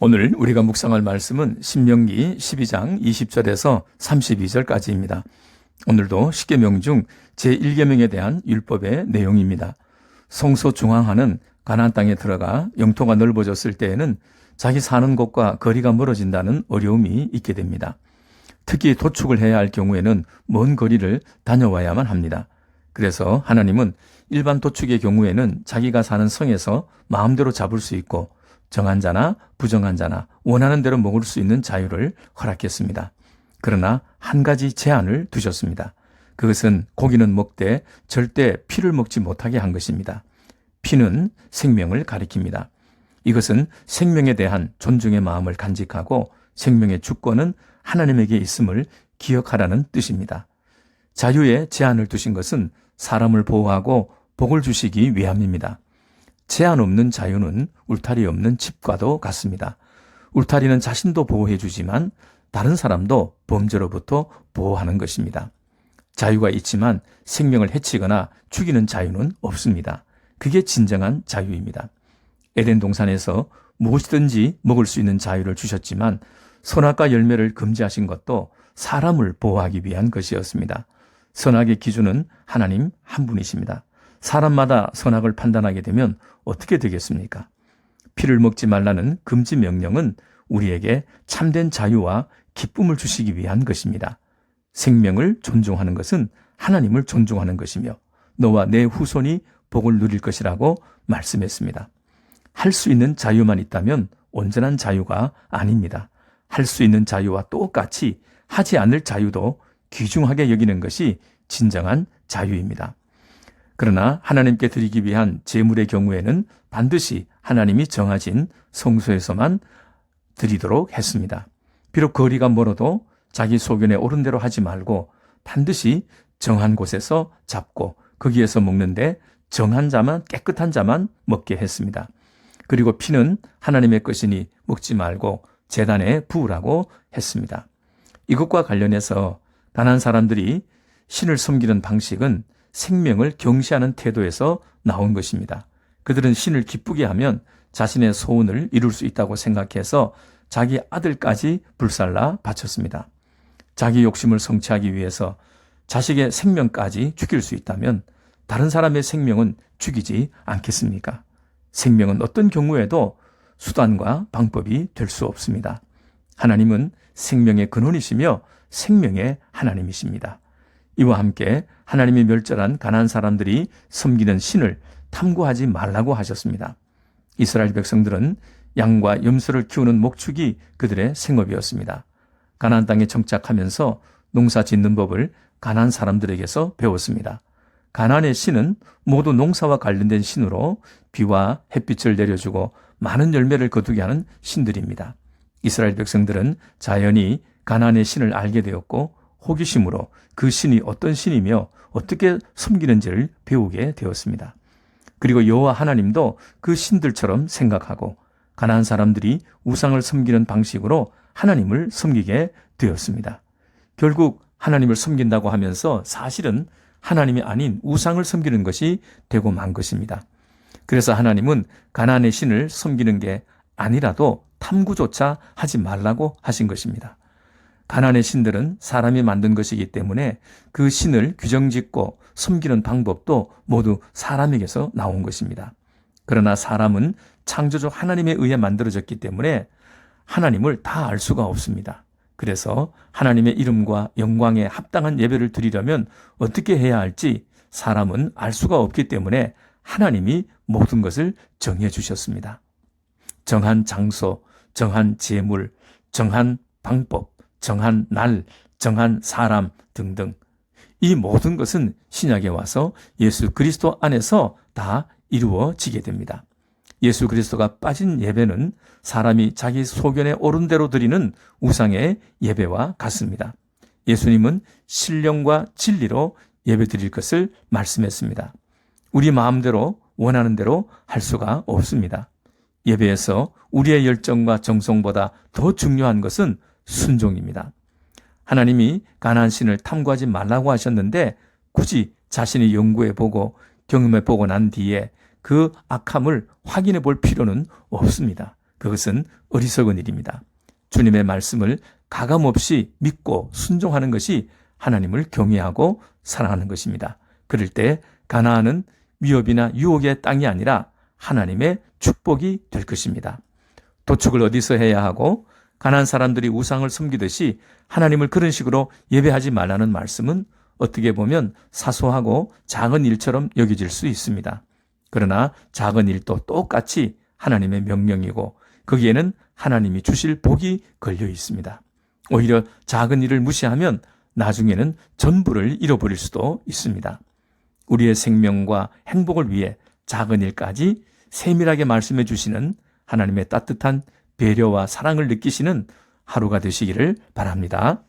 오늘 우리가 묵상할 말씀은 신명기 12장 20절에서 32절까지입니다. 오늘도 십계명 중 제1계명에 대한 율법의 내용입니다. 성소 중앙하는 가나안 땅에 들어가 영토가 넓어졌을 때에는 자기 사는 곳과 거리가 멀어진다는 어려움이 있게 됩니다. 특히 도축을 해야 할 경우에는 먼 거리를 다녀와야만 합니다. 그래서 하나님은 일반 도축의 경우에는 자기가 사는 성에서 마음대로 잡을 수 있고 정한 자나 부정한 자나 원하는 대로 먹을 수 있는 자유를 허락했습니다. 그러나 한 가지 제한을 두셨습니다. 그것은 고기는 먹되 절대 피를 먹지 못하게 한 것입니다. 피는 생명을 가리킵니다. 이것은 생명에 대한 존중의 마음을 간직하고 생명의 주권은 하나님에게 있음을 기억하라는 뜻입니다. 자유에 제한을 두신 것은 사람을 보호하고 복을 주시기 위함입니다. 제한 없는 자유는 울타리 없는 집과도 같습니다. 울타리는 자신도 보호해 주지만 다른 사람도 범죄로부터 보호하는 것입니다. 자유가 있지만 생명을 해치거나 죽이는 자유는 없습니다. 그게 진정한 자유입니다. 에덴 동산에서 무엇이든지 먹을 수 있는 자유를 주셨지만 선악과 열매를 금지하신 것도 사람을 보호하기 위한 것이었습니다. 선악의 기준은 하나님 한 분이십니다. 사람마다 선악을 판단하게 되면 어떻게 되겠습니까? 피를 먹지 말라는 금지 명령은 우리에게 참된 자유와 기쁨을 주시기 위한 것입니다. 생명을 존중하는 것은 하나님을 존중하는 것이며 너와 내 후손이 복을 누릴 것이라고 말씀했습니다. 할 수 있는 자유만 있다면 온전한 자유가 아닙니다. 할 수 있는 자유와 똑같이 하지 않을 자유도 귀중하게 여기는 것이 진정한 자유입니다. 그러나 하나님께 드리기 위한 제물의 경우에는 반드시 하나님이 정하신 성소에서만 드리도록 했습니다. 비록 거리가 멀어도 자기 소견에 옳은 대로 하지 말고 반드시 정한 곳에서 잡고 거기에서 먹는데 정한 자만, 깨끗한 자만 먹게 했습니다. 그리고 피는 하나님의 것이니 먹지 말고 제단에 부으라고 했습니다. 이것과 관련해서 가나안 사람들이 신을 섬기는 방식은 생명을 경시하는 태도에서 나온 것입니다. 그들은 신을 기쁘게 하면 자신의 소원을 이룰 수 있다고 생각해서 자기 아들까지 불살라 바쳤습니다. 자기 욕심을 성취하기 위해서 자식의 생명까지 죽일 수 있다면 다른 사람의 생명은 죽이지 않겠습니까? 생명은 어떤 경우에도 수단과 방법이 될 수 없습니다. 하나님은 생명의 근원이시며 생명의 하나님이십니다. 이와 함께 하나님이 멸절한 가나안 사람들이 섬기는 신을 탐구하지 말라고 하셨습니다. 이스라엘 백성들은 양과 염소를 키우는 목축이 그들의 생업이었습니다. 가나안 땅에 정착하면서 농사 짓는 법을 가나안 사람들에게서 배웠습니다. 가나안의 신은 모두 농사와 관련된 신으로 비와 햇빛을 내려주고 많은 열매를 거두게 하는 신들입니다. 이스라엘 백성들은 자연히 가나안의 신을 알게 되었고 호기심으로 그 신이 어떤 신이며 어떻게 섬기는지를 배우게 되었습니다. 그리고 여호와 하나님도 그 신들처럼 생각하고 가나안 사람들이 우상을 섬기는 방식으로 하나님을 섬기게 되었습니다. 결국 하나님을 섬긴다고 하면서 사실은 하나님이 아닌 우상을 섬기는 것이 되고 만 것입니다. 그래서 하나님은 가나안의 신을 섬기는 게 아니라도 탐구조차 하지 말라고 하신 것입니다. 가나안의 신들은 사람이 만든 것이기 때문에 그 신을 규정짓고 섬기는 방법도 모두 사람에게서 나온 것입니다. 그러나 사람은 창조주 하나님에 의해 만들어졌기 때문에 하나님을 다 알 수가 없습니다. 그래서 하나님의 이름과 영광에 합당한 예배를 드리려면 어떻게 해야 할지 사람은 알 수가 없기 때문에 하나님이 모든 것을 정해 주셨습니다. 정한 장소, 정한 제물, 정한 방법, 정한 날, 정한 사람 등등. 이 모든 것은 신약에 와서 예수 그리스도 안에서 다 이루어지게 됩니다. 예수 그리스도가 빠진 예배는 사람이 자기 소견에 옳은 대로 드리는 우상의 예배와 같습니다. 예수님은 신령과 진리로 예배 드릴 것을 말씀했습니다. 우리 마음대로 원하는 대로 할 수가 없습니다. 예배에서 우리의 열정과 정성보다 더 중요한 것은 순종입니다. 하나님이 가나안 신을 탐구하지 말라고 하셨는데 굳이 자신이 연구해보고 경험해보고 난 뒤에 그 악함을 확인해 볼 필요는 없습니다. 그것은 어리석은 일입니다. 주님의 말씀을 가감없이 믿고 순종하는 것이 하나님을 경외하고 사랑하는 것입니다. 그럴 때 가나안은 위협이나 유혹의 땅이 아니라 하나님의 축복이 될 것입니다. 도축을 어디서 해야 하고 가나안 사람들이 우상을 섬기듯이 하나님을 그런 식으로 예배하지 말라는 말씀은 어떻게 보면 사소하고 작은 일처럼 여겨질 수 있습니다. 그러나 작은 일도 똑같이 하나님의 명령이고 거기에는 하나님이 주실 복이 걸려 있습니다. 오히려 작은 일을 무시하면 나중에는 전부를 잃어버릴 수도 있습니다. 우리의 생명과 행복을 위해 작은 일까지 세밀하게 말씀해 주시는 하나님의 따뜻한 배려와 사랑을 느끼시는 하루가 되시기를 바랍니다.